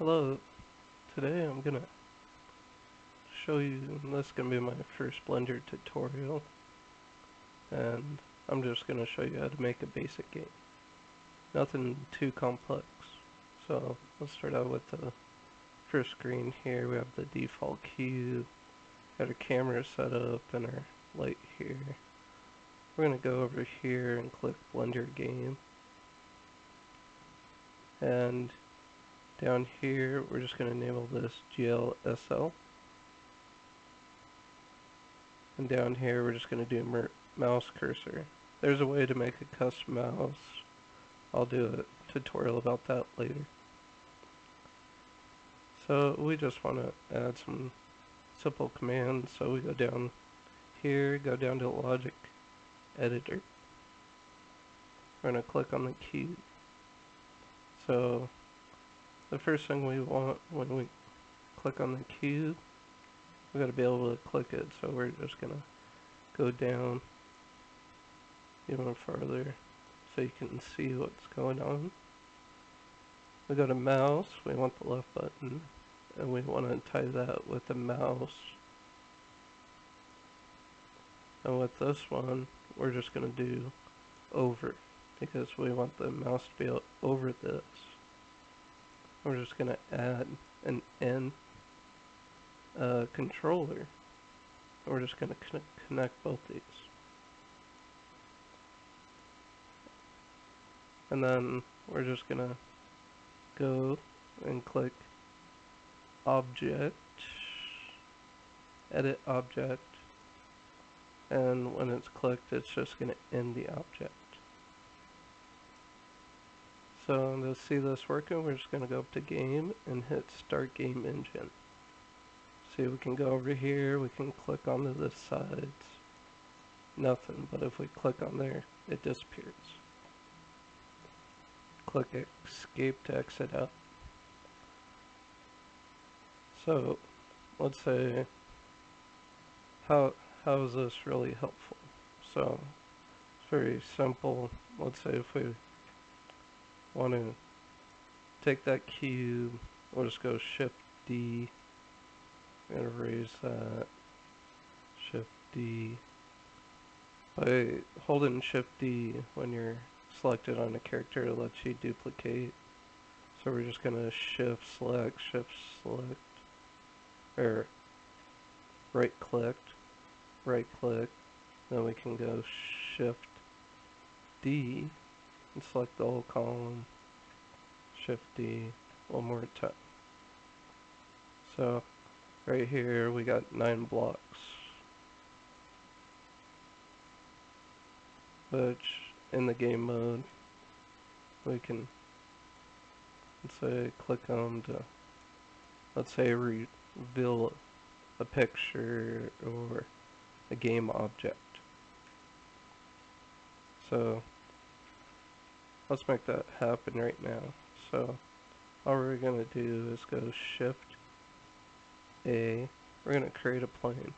Hello, today I'm gonna show you, this is gonna be my first Blender tutorial, and I'm just gonna show you how to make a basic game. Nothing too complex. So let's start out with the first screen here. We have the default cube, got our camera set up and our light here. We're gonna go over here and click Blender Game, and down here we're just gonna enable this GLSL. And down here we're just going to do mouse cursor. There's a way to make a custom mouse. I'll do a tutorial about that later. So we just want to add some simple commands. So we go down here, go down to Logic Editor. We're going to click on the cube. So the first thing we want when we click on the cube, we got to be able to click it. So we're just going to go down even farther so you can see what's going on. We go to mouse, we want the left button, and we want to tie that with the mouse. And with this one, we're just going to do over, because we want the mouse to be over this. We're just going to add an N controller. We're just going to connect both these. And then we're just going to go and click Object, Edit Object, and when it's clicked, it's just going to end the object. So to see this working, we're just going to go up to Game and hit Start Game Engine. See, we can go over here, we can click onto the sides, nothing, but if we click on there, it disappears. Click Escape to exit out. So, let's say, how is this really helpful? So, it's very simple. Let's say if we want to take that cube, we'll just go Shift D, I'm going to raise that, Shift D. By holding Shift D when you're selected on a character, it lets you duplicate. So we're just going to Shift select, or right click, then we can go Shift D and select the whole column, Shift D one more time. So right here we got 9 blocks, which in the game mode we can, let's say, click on to, let's say, reveal a picture or a game object. So let's make that happen right now. So all we're going to do is go Shift A. We're going to create a plane.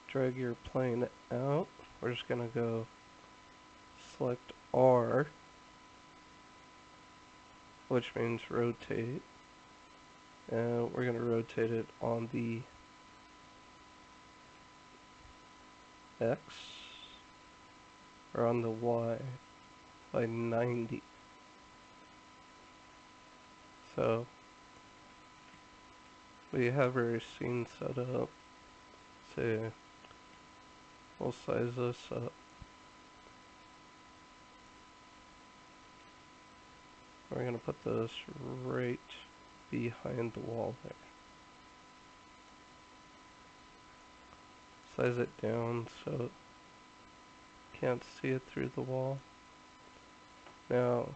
Drag your plane out. We're just going to go select R, which means rotate, and we're going to rotate it on the X or on the Y by 90. So we have our scene set up. Say we'll size this up. We're going to put this right behind the wall there. Size it down so you can't see it through the wall. Now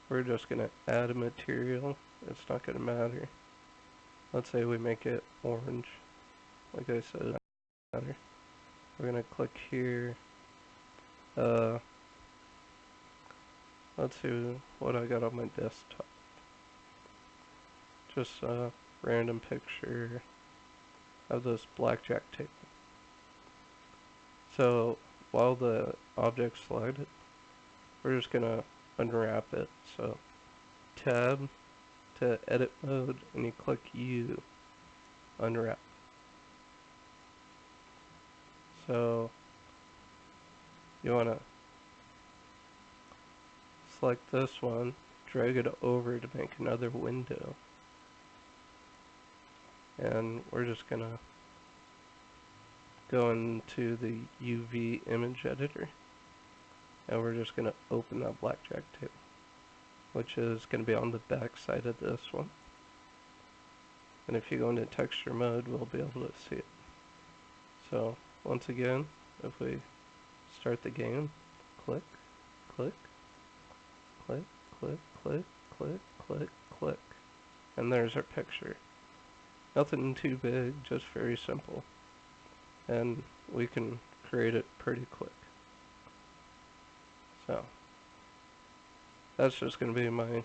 we're just going to add a material. It's not going to matter. Let's say we make it orange. Like I said, it doesn't matter. We're going to click here. Let's see what I got on my desktop. Just a random picture of this blackjack table. So while the object's selected, we're just gonna unwrap it. So tab to edit mode, and you click U, unwrap. So you want to select this one, drag it over to make another window, and we're just going to go into the UV image editor, and we're just going to open that blackjack table, which is going to be on the back side of this one. And if you go into texture mode, we'll be able to see it. So once again, if we start the game, click, click, click, click, click, click, click, click, and there's our picture. Nothing too big, just very simple. And we can create it pretty quick. So that's just going to be my